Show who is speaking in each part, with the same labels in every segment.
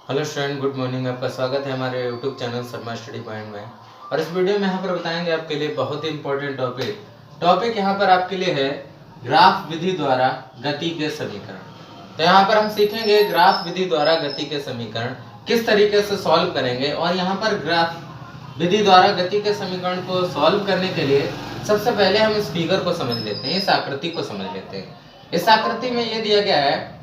Speaker 1: Hello student, good morning. आपका स्वागत है हमारे YouTube channel Sharma study point में। और इस वीडियो में यहाँ पर बताएंगे आपके लिए बहुत ही इंपॉर्टेंट टॉपिक यहाँ पर आपके लिए है ग्राफ विधि द्वारा गति के समीकरण। तो यहाँ पर हम सीखेंगे ग्राफ विधि द्वारा गति के समीकरण किस तरीके से सॉल्व करेंगे। और यहाँ पर ग्राफ विधि द्वारा गति के समीकरण को सॉल्व करने के लिए सबसे पहले हम इस फिगर को समझ लेते हैं, इस आकृति को समझ लेते हैं। इस आकृति में ये दिया गया है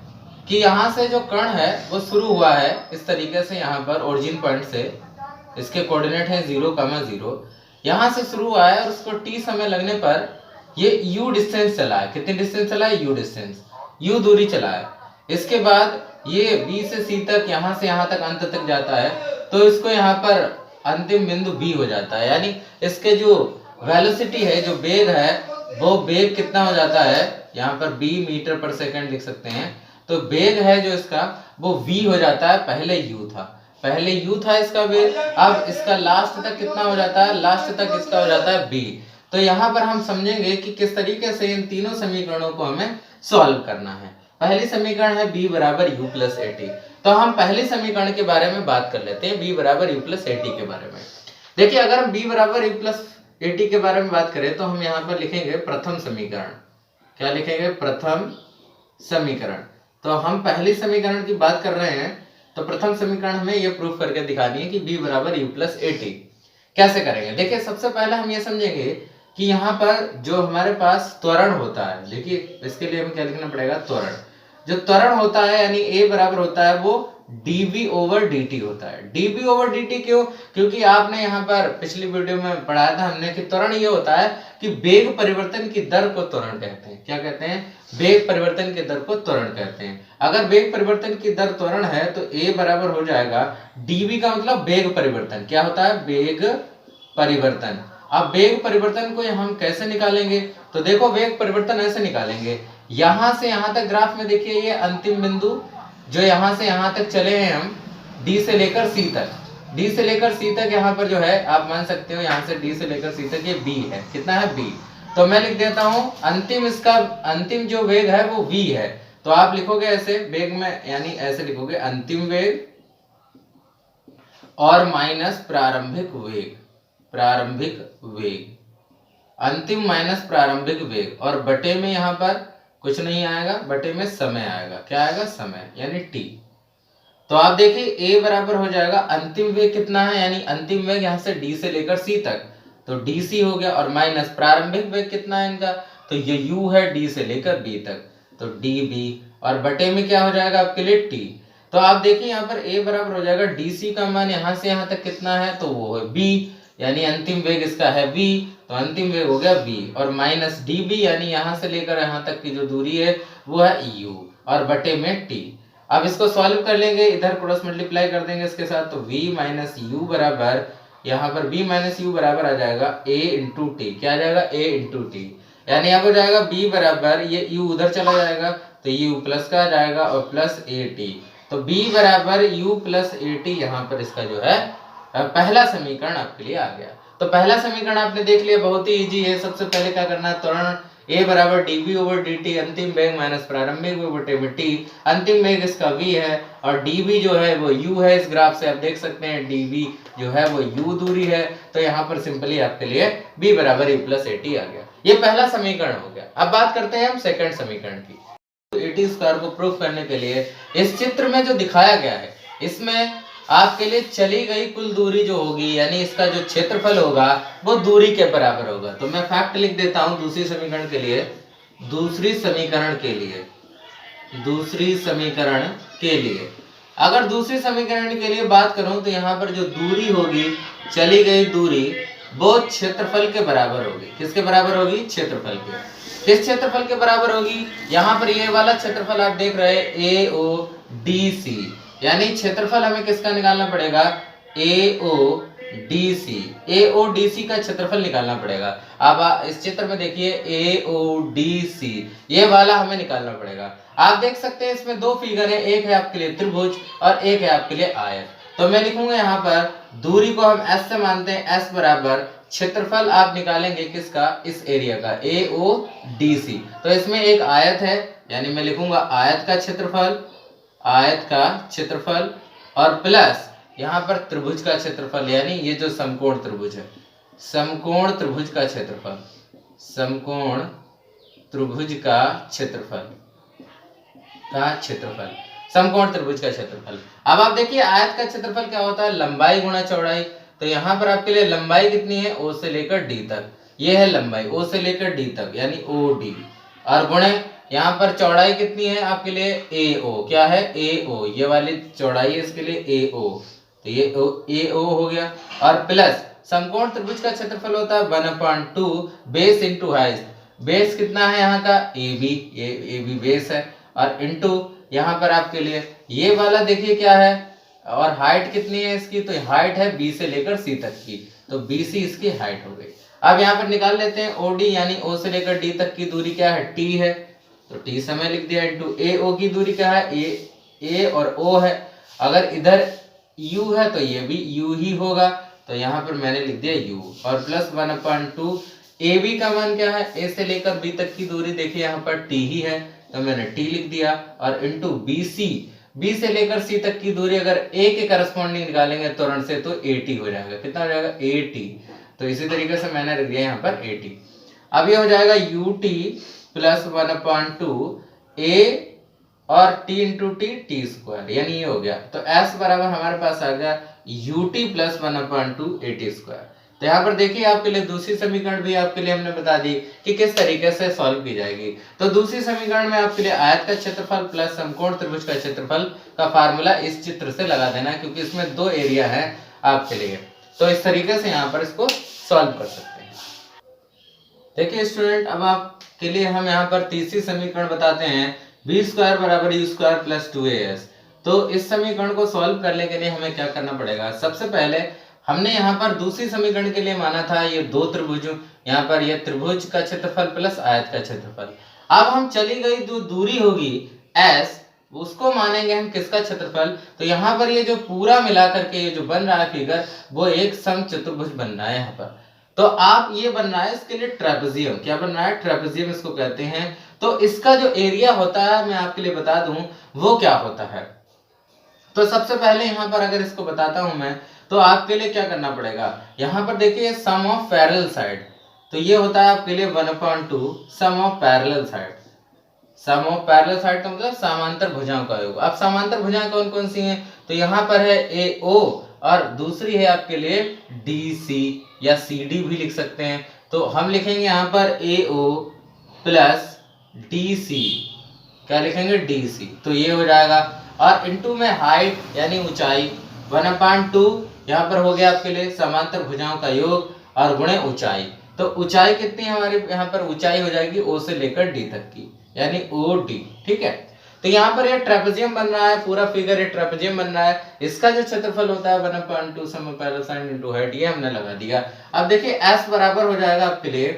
Speaker 1: कि यहाँ से जो कण है वो शुरू हुआ है इस तरीके से, यहाँ पर ओरिजिन पॉइंट से, इसके कोऑर्डिनेट है 0,0। यहाँ से शुरू हुआ है और उसको t समय लगने पर ये u डिस्टेंस चला है। कितनी डिस्टेंस चला है? u डिस्टेंस, u दूरी चला है। इसके बाद ये b से c तक, यहाँ से यहाँ तक अंत तक जाता है, तो इसको यहाँ पर अंतिम बिंदु b हो जाता है। यानी इसके जो वेलोसिटी है, जो वेग है, वो वेग कितना हो जाता है? यहाँ पर b मीटर पर सेकंड लिख सकते हैं। तो वेग है जो इसका वो v हो जाता है, पहले u था इसका वेग। अब इसका लास्ट तक कितना हो जाता है? लास्ट तक इसका हो जाता है b। तो यहाँ पर हम समझेंगे कि किस तरीके से इन तीनों समीकरणों को हमें सॉल्व करना है। पहली समीकरण है b बराबर u प्लस at। तो हम पहले समीकरण के बारे में बात कर लेते हैं, b बराबर u प्लस at के बारे में। देखिए, अगर हम b बराबर u प्लस at के बारे में बात करें तो हम यहाँ पर लिखेंगे प्रथम समीकरण। क्या लिखेंगे? प्रथम समीकरण। तो हम पहली समीकरण की बात कर रहे हैं, तो प्रथम समीकरण हमें यह प्रूफ करके दिखानी है कि b बराबर u प्लस at। कैसे करेंगे? देखिए, सबसे पहले हम ये समझेंगे कि यहाँ पर जो हमारे पास त्वरण होता है, देखिए इसके लिए हमें क्या लिखना पड़ेगा? त्वरण। जो त्वरण होता है यानी a बराबर होता है वो dv ओवर dt होता है। dv ओवर dt क्यों? क्योंकि आपने यहाँ पर पिछली वीडियो में पढ़ाया था हमने कि त्वरण ये होता है कि वेग परिवर्तन की दर को त्वरण कहते हैं। क्या कहते हैं? वेग परिवर्तन की दर को त्वरण कहते हैं। अगर वेग परिवर्तन की दर त्वरण है तो a बराबर हो जाएगा dv का मतलब वेग परिवर्तन। क्या होता है? वेग परिवर्तन। अब वेग परिवर्तन को हम कैसे निकालेंगे? तो देखो, वेग परिवर्तन ऐसे निकालेंगे, यहां से यहां तक ग्राफ में देखिए ये अंतिम बिंदु जो यहां से यहां तक चले हैं हम, d से लेकर c तक, d से लेकर c तक यहाँ पर जो है आप मान सकते हो यहाँ से d से लेकर c तक ये b है। कितना है? b। तो मैं लिख देता हूं अंतिम, इसका अंतिम जो वेग है वो v है। तो आप लिखोगे ऐसे वेग में, यानी ऐसे लिखोगे अंतिम वेग और माइनस प्रारंभिक वेग, प्रारंभिक वेग, अंतिम माइनस प्रारंभिक वेग, और बटे में यहाँ पर कुछ नहीं आएगा, बटे में समय आएगा। क्या आएगा? समय, यानी t। तो आप देखिए a बराबर हो जाएगा अंतिम वेग कितना है, यानी अंतिम वेग यहाँ से d से लेकर c तक, तो dc हो गया, और माइनस प्रारंभिक वेग कितना है इनका, तो ये u है d से लेकर b तक, तो db, और बटे में क्या हो जाएगा आपके लिए? t। तो आप देखिए यहाँ पर a बराबर हो जाएगा dc का मान यहाँ से यहाँ तक कितना है, तो वो है b, यानी अंतिम वेग इसका है v, तो अंतिम वेग हो गया v, और माइनस db यानी यहाँ से लेकर यहाँ तक की जो दूरी है वो है u, और बटे में t। अब इसको सॉल्व कर लेंगे, इधर क्रॉस मल्टीप्लाई कर देंगे इसके साथ, तो v माइनस यू बराबर, यहाँ पर v माइनस यू बराबर आ जाएगा a इंटू टी। क्या आ जाएगा? a into T. यानी अब हो जाएगा b बराबर, ये u उधर चला जाएगा तो ये u प्लस का आ जाएगा और प्लस a टी। तो b बराबर u प्लस a टी, यहाँ पर इसका जो है पहला समीकरण आपके लिए आ गया। तो पहला समीकरण आपने देख लिया, बहुत ही इजी है। सबसे पहले क्या करना है? त्वरण a बराबर dv ओवर dt, अंतिम वेग माइनस प्रारंभिक वेग बटे में t। अंतिम वेग इसका v है और dv जो है वो u है। इस ग्राफ से आप देख सकते हैं dv जो है वो u दूरी है। तो यहाँ पर सिंपली आपके लिए b बराबर u प्लस at आ गया। ये पहला समीकरण हो गया। अब बात करते हैं हम सेकंड समीकरण की। तो at स्क्वायर को प्रूफ करने के लिए इस चित्र में जो दिखाया गया है, इसमें आपके लिए चली गई कुल दूरी जो होगी, यानी इसका जो क्षेत्रफल होगा वो दूरी के बराबर होगा। तो मैं फैक्ट लिख देता हूं दूसरी समीकरण के लिए, अगर दूसरी समीकरण के लिए बात करूं तो यहाँ पर जो दूरी होगी, चली गई दूरी, वो क्षेत्रफल के बराबर होगी। किसके बराबर होगी? क्षेत्रफल के। किस क्षेत्रफल के बराबर होगी? यहाँ पर ये वाला क्षेत्रफल आप देख रहे हैं AODC, यानी क्षेत्रफल हमें किसका निकालना पड़ेगा? AODC का क्षेत्रफल निकालना पड़ेगा। अब इस चित्र में देखिए AODC, ये वाला हमें निकालना पड़ेगा। आप देख सकते हैं इसमें दो फिगर है, एक है आपके लिए त्रिभुज और एक है आपके लिए आयत। तो मैं लिखूंगा यहाँ पर दूरी को हम s से मानते हैं, s बराबर क्षेत्रफल आप निकालेंगे किसका? इस एरिया का, AODC। तो इसमें एक आयत है, यानी मैं लिखूंगा आयत का क्षेत्रफल, और प्लस यहाँ पर त्रिभुज का क्षेत्रफल, यानी ये जो समकोण त्रिभुज है, समकोण त्रिभुज का क्षेत्रफल, समकोण त्रिभुज का क्षेत्रफल, समकोण त्रिभुज का क्षेत्रफल। अब आप देखिए आयत का क्षेत्रफल क्या होता है, लंबाई गुणा चौड़ाई। तो यहाँ पर आपके लिए लंबाई कितनी है, ओ से लेकर डी तक, ये है लंबाई ओ से लेकर डी तक, यानी ओ डी, और गुणे यहाँ पर चौड़ाई कितनी है आपके लिए, ए ओ, क्या है, ए ओ, ये वाली चौड़ाई है इसके लिए ए ओ, तो ये ए ओ हो गया। और प्लस समकोण त्रिभुज का क्षेत्रफल होता है 1/2 बेस इंटू हाइट, बेस कितना है यहाँ का, ए बी बेस है, और इंटू यहाँ पर आपके लिए ये वाला देखिए क्या है, और हाइट कितनी है इसकी, तो हाइट है बी से लेकर सी तक की, तो बी सी इसकी हाइट हो गई। अब यहाँ पर निकाल लेते हैं ओडी, यानी ओ से लेकर डी तक की दूरी क्या है, टी है, तो टी समय लिख दिया, इंटू ए ओ की दूरी क्या है, ए और ओ है, अगर इधर यू है तो ये भी यू ही होगा, तो यहाँ पर मैंने लिख दिया यू, और प्लस 1/2 ए बी का मान क्या है, ए से लेकर बी तक की दूरी देखिए यहाँ पर टी ही है, तो मैंने टी लिख दिया, और इंटू बी सी, बी से लेकर सी तक की दूरी अगर ए के करस्पॉन्डिंग निकालेंगे तुरंत से, तो ए टी हो जाएगा, कितना हो जाएगा, ए टी, तो इसी तरीके से मैंने लिख दिया यहाँ पर ए टी। अब ये हो जाएगा यू टी प्लस 1/2 ए और टी इंटू टी स्क्वायर, यानी ये हो गया, तो एस बराबर हमारे पास आ गया U T plus 1/2 A T square. तो यहाँ पर देखिए आपके लिए दूसरी समीकरण भी आपके लिए हमने बता दी कि किस तरीके से सॉल्व की जाएगी। तो दूसरी समीकरण में आपके लिए आयत का क्षेत्रफल प्लस समकोण त्रिभुज का क्षेत्रफल का फार्मूला इस चित्र से लगा देना है, क्योंकि इसमें दो एरिया है आपके लिए, तो इस तरीके से यहाँ पर इसको सॉल्व कर सकते हैं। देखिए स्टूडेंट, अब आपके लिए हम यहाँ पर तीसरी समीकरण बताते हैं, बी स्क्वायर बराबर यू स्क्वायर प्लस 2as। तो इस समीकरण को सॉल्व करने के लिए हमें क्या करना पड़ेगा, सबसे पहले हमने यहाँ पर दूसरी समीकरण के लिए माना था ये दो त्रिभुज, यहाँ पर ये त्रिभुज का क्षेत्रफल प्लस आयत का क्षेत्रफल। अब हम चली गई जो दूरी होगी s, उसको मानेंगे हम किसका क्षेत्रफल, तो यहाँ पर ये जो पूरा मिला करके ये जो बन रहा है फिगर, वो एक समचतुर्भुज बन रहा है यहाँ पर। तो आप ये बन रहा है इसके लिए ट्रेपेजियम, क्या बन रहा है, ट्रेपेजियम इसको कहते हैं। तो इसका जो एरिया होता है मैं आपके लिए बता दूं वो क्या होता है। तो सबसे पहले यहाँ पर अगर इसको बताता हूं मैं, तो आपके लिए क्या करना पड़ेगा, यहाँ पर देखिए सम ऑफ पैरेलल साइड, तो ये होता है आपके लिए 1/2 sum of parallel side. Sum of parallel side का मतलब समांतर भुजाओं का योग। अब समांतर भुजाएं कौन कौन सी हैं, तो यहाँ पर है ए ओ, और दूसरी है आपके लिए डी सी, या सी डी भी लिख सकते हैं। तो हम लिखेंगे यहाँ पर ए ओ प्लस डी सी, क्या लिखेंगे, डी सी, तो ये हो जाएगा, और इंटू में हाइट यानी ऊंचाई 1/2, यहाँ पर हो गया आपके लिए समांतर भुजाओं का योग, और गुणे ऊंचाई। तो ऊंचाई कितनी है हमारी, यहाँ पर ऊंचाई हो जाएगी ओ से लेकर डी तक की, यानी ओ डी, ठीक है। तो यहाँ पर ये ट्रेपेजियम बन रहा है, पूरा फिगर ये ट्रेपेजियम बन रहा है, इसका जो क्षेत्रफल होता है 1/2 sum of parallel side into height, ये हमने लगा दिया। अब देखिए s बराबर हो जाएगा आपके लिए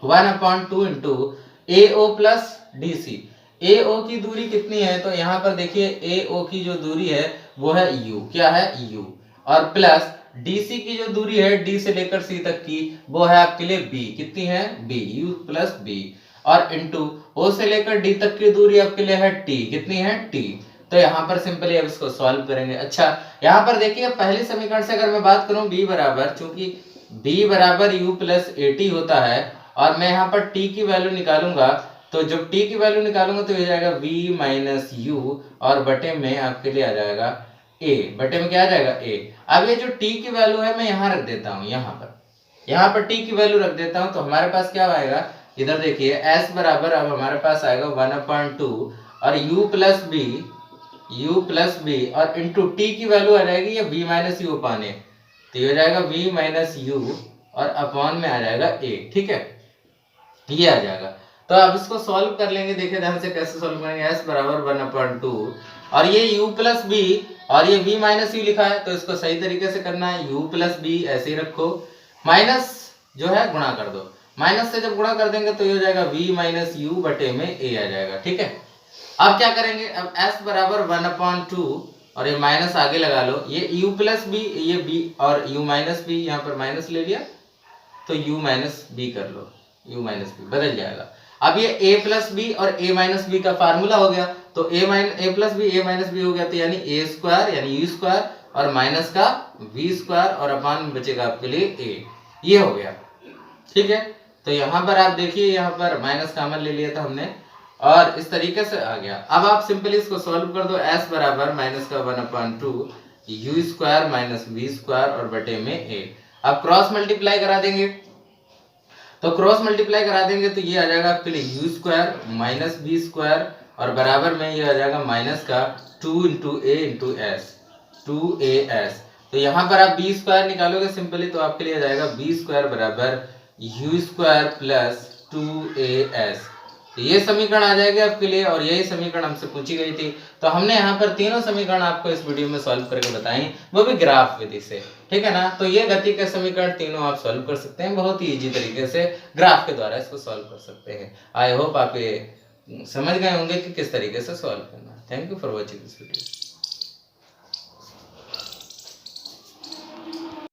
Speaker 1: 1/2 इंटू ए ओ प्लस डी सी। ए ओ की दूरी कितनी है, तो यहाँ पर देखिए ए ओ की जो दूरी है वो है u, क्या है u, और प्लस डी सी की जो दूरी है डी से लेकर सी तक की वो है आपके लिए b, कितनी है b, u प्लस b, और इंटू ओ से लेकर डी तक की दूरी आपके लिए है t, कितनी है t। तो यहाँ पर सिंपली अब इसको सॉल्व करेंगे। अच्छा यहाँ पर देखिए पहली समीकरण से अगर मैं बात करूं b बराबर, चूंकि b बराबर u प्लस ए टी होता है, और मैं यहाँ पर t की वैल्यू निकालूंगा, तो जब t की वैल्यू निकालूंगा तो ये जाएगा v माइनस यू, और बटे में आपके लिए आ जाएगा a, बटे में क्या आ जाएगा a। अब ये जो t की वैल्यू है मैं यहाँ रख देता हूँ, यहाँ पर t की वैल्यू रख देता हूँ, तो हमारे पास क्या आएगा, इधर देखिए s बराबर अब हमारे पास आएगा 1/2 और u प्लस b और इंटू t की वैल्यू आ जाएगी ये v minus you upon a, तो ये हो जाएगा v माइनस यू और अपॉन में आ जाएगा a, ठीक है, ये आ जाएगा। तो अब इसको सॉल्व कर लेंगे, देखिए ध्यान से कैसे सॉल्व करेंगे। s बराबर 1/2 और ये u प्लस b और ये v माइनस यू लिखा है, तो इसको सही तरीके से करना है, u प्लस b ऐसे ही रखो, माइनस जो है गुणा कर दो, माइनस से जब गुणा कर देंगे तो ये हो जाएगा v माइनस यू बटे में a आ जाएगा, ठीक है। अब क्या करेंगे, अब s बराबर 1/2 और ये माइनस आगे लगा लो, ये u प्लस b, ये b और u माइनस b, यहाँ पर माइनस ले लिया तो u माइनस b कर लो, u माइनस b बदल जाएगा। अब ये a प्लस बी और a माइनस बी का फार्मूला हो गया, तो a plus B a minus B हो गया, तो यानी a स्क्वायर यानी u स्क्वायर और माइनस का v स्क्वायर और अपान में बचेगा आपके लिए a, ये हो गया। ठीक है, तो यहाँ पर आप देखिए यहाँ पर माइनस कॉमन ले लिया था हमने और इस तरीके से आ गया। अब आप सिंपली इसको सॉल्व कर दो, s बराबर माइनस का 1/2 u square minus v square और बटे में a। अब क्रॉस मल्टीप्लाई करा देंगे, तो क्रॉस मल्टीप्लाई करा देंगे तो ये आ जाएगा आपके लिए u square minus v square और बराबर में ये आ जाएगा माइनस का 2 into a into s 2as। तो यहाँ पर आप b स्क्वायर निकालोगे सिंपली तो आपके लिए आ जाएगा b स्क्वायर बराबर u स्क्वायर प्लस 2as। तो ये समीकरण आ जाएगा आपके लिए और यही समीकरण हमसे पूछी गई थी। तो हमने यहाँ पर तीनों समीकरण आपको इस वीडियो में सॉल्व करके बताई, वो भी ग्राफ विधि से। ठीक है ना, तो ये गति के समीकरण तीनों आप सॉल्व कर सकते हैं, बहुत ही इजी तरीके से ग्राफ के द्वारा इसको सॉल्व कर सकते हैं। आई होप आप ये समझ गए होंगे कि किस तरीके से सॉल्व करना है। Thank you for watching this video.